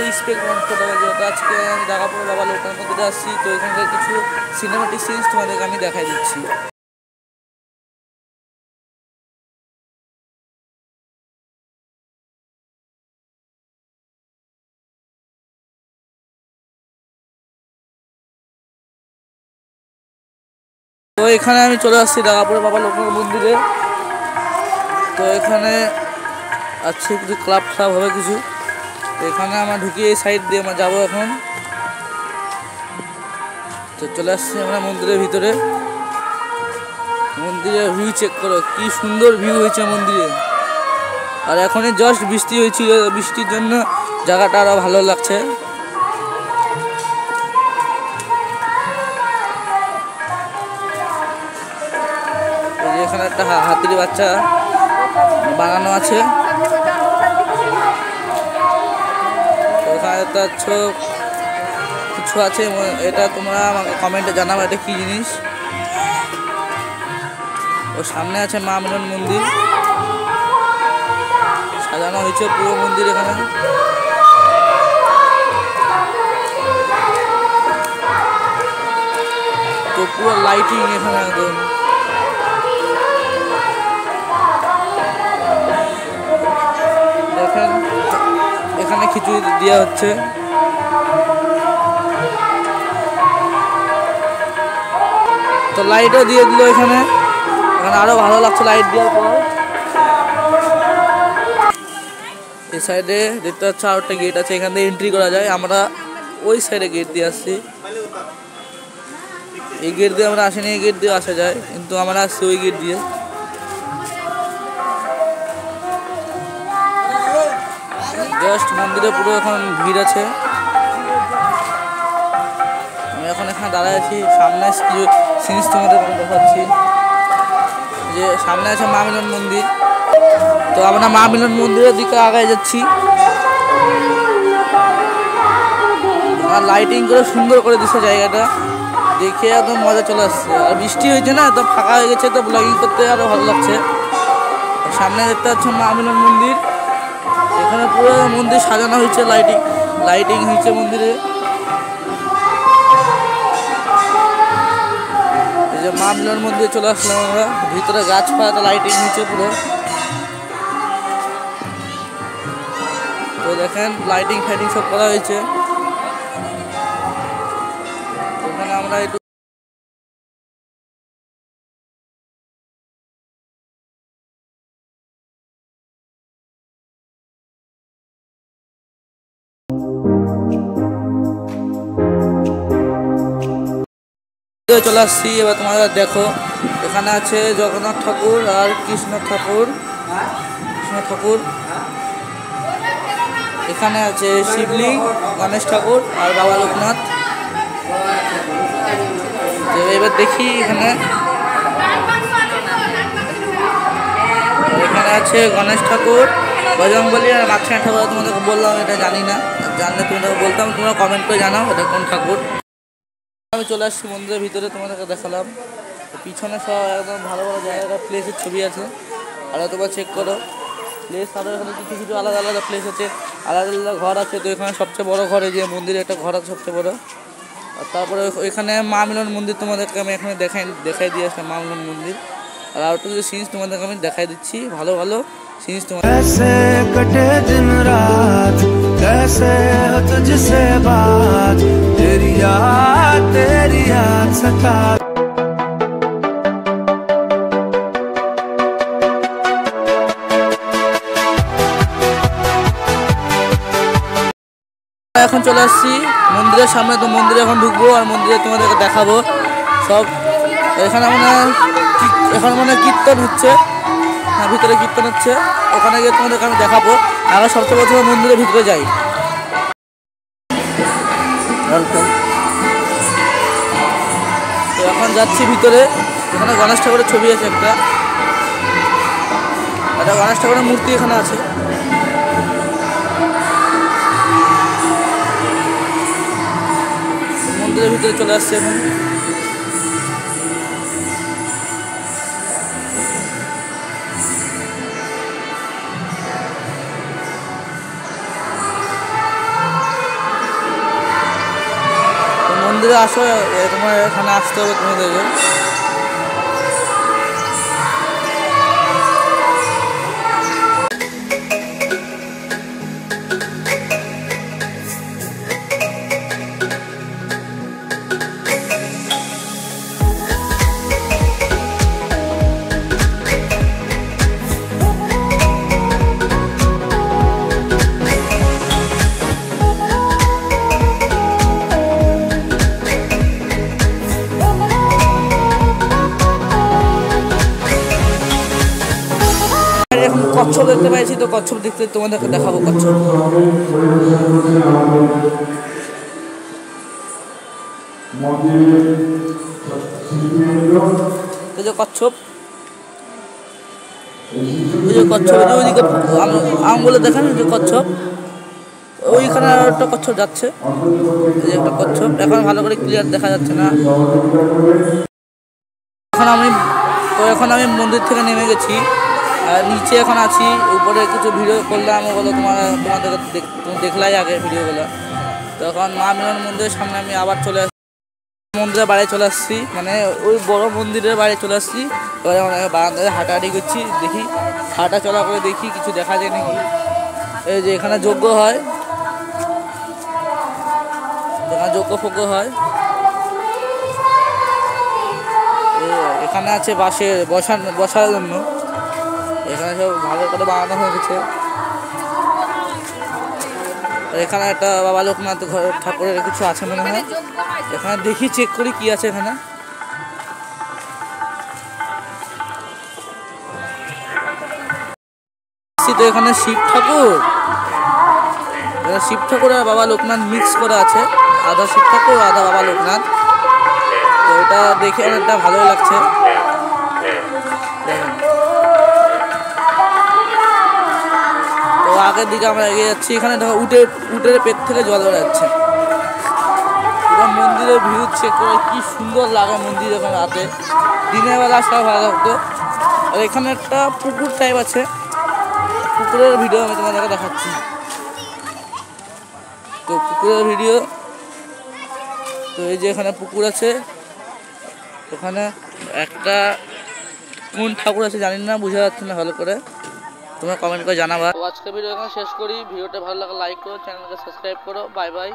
Respect করতে হবে। যেহেতু আজকে আমি দাগাপুর বাবা লোকনাথ মন্দিরে আসছি, তো এখানকার কিছু সিনেমাটিক সিনস তোমাদেরকে আমি দেখাই দিচ্ছি। তো এখানে আমি চলে আসছি দাগাপুরে বাবা লোকনাথ মন্দিরে। তো এখানে আছে কিছু ক্লাব হবে কিছু, তো এখানে আমরা ঢুকিয়ে এই সাইড দিয়ে আমরা যাবো এখন। তো চলে আসছি আমরা মন্দিরের ভিতরে। মন্দিরের ভিউ চেক করো, কি সুন্দর ভিউ হয়েছে মন্দিরে। আর এখনই জাস্ট বৃষ্টি হয়েছিল, বৃষ্টির জন্য জায়গাটা আরো ভালো লাগছে। এখানে একটা হাতির বাচ্চা বানানো আছে। ওখানে কিছু আছে, এটা তোমরা আমাকে কমেন্টে জানাবো এটা কি জিনিস। ও সামনে আছে মা মিলন মন্দির, সাজানো হয়েছে পুরো মন্দির এখানে। তো পুরো লাইটিং এখানে একদম। দেখেন এখানে খিচুড়ি দেওয়া হচ্ছে। তো লাইটও দিয়ে দিল এখানে, এখানে আরো ভালো লাগছে লাইট দেওয়ার পর। এই সাইডে দেখতে পাচ্ছি আর একটা গেট আছে, এখান থেকে এন্ট্রি করা যায়। আমরা ওই সাইডে গেট দিয়ে আসছি, এই গেট দিয়ে আমরা আসিনি, এই গেট দিয়ে আসা যায়, কিন্তু আমরা আসছি ওই গেট দিয়ে। জাস্ট মন্দিরে পুরো এখন ভিড় আছে। আমি এখন এখানে দাঁড়ায় আছি, সামনে কিছু জিনিস তোমাদের দেখাচ্ছি। যে সামনে আছে মা মিলন মন্দির, তো আমরা মা মিলন মন্দিরের দিকে আগায় যাচ্ছি। আর লাইটিং করে সুন্দর করে দিচ্ছে জায়গাটা, দেখে একদম মজা চলে আসছে। আর বৃষ্টি হয়েছে না, তো ফাঁকা হয়ে গেছে, তো ব্লগিং করতে আরো ভালো লাগছে। সামনে দেখতে পাচ্ছ মা মিলন মন্দির, এখানে পুরো মন্দির সাজানো হয়েছে, লাইটিং হয়েছে মন্দিরে। এই যে মা মিলন মন্দিরে চলে আসলাম আমরা, ভিতরে গাছপালা লাইটিং হয়েছে পুরো। তো দেখেন লাইটিং ফাইটিং সব করা হয়েছে। ওখানে আমরা একটু চলে আসছি। এবার তোমরা দেখো এখানে আছে জগন্নাথ ঠাকুর আর কৃষ্ণ ঠাকুর। এখানে আছে শিবলিঙ্গ, গণেশ ঠাকুর আর বাবা লোকনাথ। এবার দেখি এখানে আছে গণেশ ঠাকুর, বজরংবলী আর মাঝখানে ঠাকুর। তোমাদেরকে বললাম এটা জানি না, জানলে তোমাদেরকে বলতাম, তোমরা কমেন্ট করে জানাও এটা কোন ঠাকুর। আমি চলে আসছি মন্দিরের ভিতরে, তোমাদেরকে দেখালাম। পিছনে সব একদম ভালো ভালো জায়গা প্লেসের ছবি আছে, আর তোমরা চেক করো প্লেস। আরও এখানে কিছু আলাদা আলাদা প্লেস আছে, আলাদা আলাদা ঘর আছে। তো এখানে সবচেয়ে বড় ঘর, এই যে মন্দিরে একটা ঘর আছে সবচেয়ে বড়। আর তারপরে এখানে মা মিলন মন্দির তোমাদেরকে আমি এখানে দেখাই দিয়ে আসলাম মা মিলন মন্দির। আর আরও কিছু সিনস তোমাদেরকে আমি দেখাই দিচ্ছি, ভালো ভালো সিনস তোমাদের। এখন চলে আসছি মন্দিরের সামনে, তো মন্দিরে এখন ঢুকবো আর মন্দিরে তোমাদেরকে দেখাবো সব। এখানে মানে কীর্তন হচ্ছে, হ্যাঁ ভিতরে কীর্তন হচ্ছে, ওখানে গিয়ে তোমাদেরকে আমি দেখাবো। আগে সবচেয়ে প্রথমে মন্দিরের ভিতরে যাই। তো এখন যাচ্ছি ভিতরে, এখানে গণেশ ঠাকুরের ছবি আছে একটা গণেশ ঠাকুরের মূর্তি এখানে আছে। মন্দিরের ভিতরে চলে আসছে এখন। মন্দিরে আসো, তোমার এখানে আসতে হবে তোমাদেরকে। এখন কচ্ছপ দেখতে পাইছি, তো কচ্ছপ দেখতে তোমাদেরকে দেখাবো। কচ্ছপ এই যে কচ্ছপ, এই যে কচ্ছপ, এই যে ওইদিকে আঙুলে দেখেন যে কচ্ছপ, ওইখানে আর একটা কচ্ছপ যাচ্ছে। এই যে একটা কচ্ছপ, এখন ভালো করে ক্লিয়ার দেখা যাচ্ছে না। এখন আমি মন্দির থেকে নেমে গেছি, আর নিচে এখন আছি। উপরে কিছু ভিডিও করলাম, ওগুলো তোমাদেরকে তুমি দেখলাই আগে ভিডিওগুলো। তো এখন মা মিলন মন্দিরের সামনে আমি আবার চলে আসছি, মন্দিরের বাড়ি চলে আসছি, মানে ওই বড় মন্দিরের বাড়ি চলে আসছি। এবারে অনেক বারান্দায় হাঁটাহাঁটি করছি, দেখি হাঁটা চলা করে দেখি কিছু দেখা যায় নাকি। এই যে এখানে যজ্ঞ হয়, এখানে যজ্ঞ ফজ্ঞ হয়। এখানে আছে বাঁশের বসার জন্য, এখানে সব ভালো করে বানানো হয়ে গেছে। এখানে একটা বাবা লোকনাথ ঠাকুরের কিছু আছে মনে হয়, এখানে দেখি চেক করি কি আছে এখানে। তো এখানে শিব ঠাকুর আর বাবা লোকনাথ মিক্স করে আছে, আধা শিব ঠাকুর আধা বাবা লোকনাথ। তো এটা দেখে অনেকটা ভালোই লাগছে। তো আগের দিকে আমরা এগিয়ে যাচ্ছি, এখানে দেখো উটের পেট থেকে জল বেড়ে যাচ্ছে। পুরো মন্দিরের ভিউ চেক করে কি সুন্দর লাগে মন্দির যখন রাতে, দিনের বেলা আসলে ভালো লাগতো। আর এখানে একটা পুকুর টাইপ আছে, পুকুরের ভিডিও আমি তোমাদেরকে দেখাচ্ছি। তো পুকুরের ভিডিও, তো এই যে এখানে পুকুর আছে, ওখানে একটা কোন ঠাকুর আছে জানি না, বোঝা যাচ্ছে না ভালো করে, তোমরা কমেন্ট করে জানাবা। তো আজকে ভিডিও এখানে শেষ করি। ভিডিওটা ভালো লাগলে লাইক করো, চ্যানেলকে সাবস্ক্রাইব করো। Bye bye.